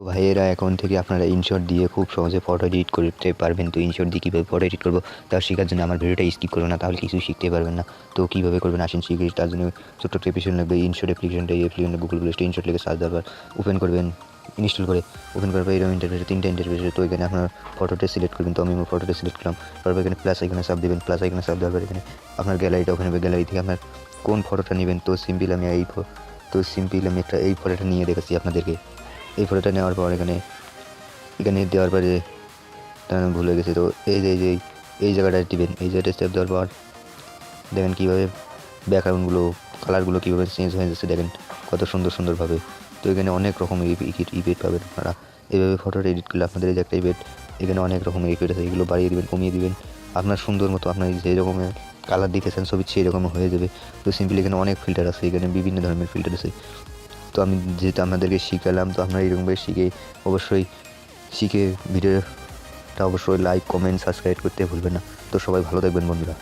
ভাইয়েরা অ্যাকাউন্ট থেকে আপনারা ইনশট দিয়ে খুব সহজে ফটো এডিট করতে পারবেন। তো ইনশট দিয়ে কীভাবে ফটো এডিট করবো তা শেখার জন্য আমার ভিডিওটা স্কিপ করবেন না, তাহলে কিছুই শিখতে পারবেন না। তো কীভাবে করবেন আসেন শিখি। তার জন্য ছোট্ট একটা অ্যাপ্লিকেশন লাগবে। ইনশট অ্যাপ্লিকেশনটা এই অ্যাপ্লিকেশনটা গুগল প্লে স্টোরে ইনশট লিখে সার্চ দেওয়ার ওপেন করবেন। ইনস্টল করে ওপেন করার পর এরকম ইন্টারফেসে 3টা ইন্টারফেস। তো এখানে আপনার ফটোটা সিলেক্ট করবেন। তো আমি আমার ফটোটা সিলেক্ট করলাম। তারপর এখানে প্লাস আইকনে চাপ দেবেন। প্লাস আইকনে চাপ দেওয়ার পর এখানে আপনার গ্যালারিটা ওখানে গ্যালারি থেকে আপনার কোন ফটোটা নেবেন। তো সিম্পল আমি একটা এই ফটোটা নিয়ে দেখাচ্ছি আপনাদেরকে। এই ফটোটা নেওয়ার পর এখানে দেওয়ার পরে আমি ভুলে গেছি। তো এই জায়গাটায় দিবেন। এই জায়গাটায় স্টেপ দেওয়ার পর দেখেন কীভাবে ব্যাকগ্রাউন্ডগুলো কালারগুলো কীভাবে চেঞ্জ হয়ে যাচ্ছে, দেখেন কত সুন্দরভাবে। তো এখানে অনেক রকমের ইফেক্ট পাবেন আপনারা। এইভাবে ফটোটা এডিট করলে আপনাদের এই যে একটা ইফেক্ট, এখানে অনেক রকমের ইফেক্ট আছে। এগুলো বাড়িয়ে দেবেন, কমিয়ে দেবেন, আপনার সুন্দর মতো আপনার যে রকমের কালার দিতেছেন ছবি সেই রকম হয়ে যাবে। তো সিম্পলি এখানে অনেক ফিল্টার আছে, এখানে বিভিন্ন ধরনের ফিল্টার আছে। তো আমি যেহেতু আপনাদেরকে শিখালাম, তো আপনারা এরকমভাবে শিখে ভিডিওটা অবশ্যই লাইক, কমেন্ট, সাবস্ক্রাইব করতে ভুলবেন না। তো সবাই ভালো থাকবেন বন্ধুরা।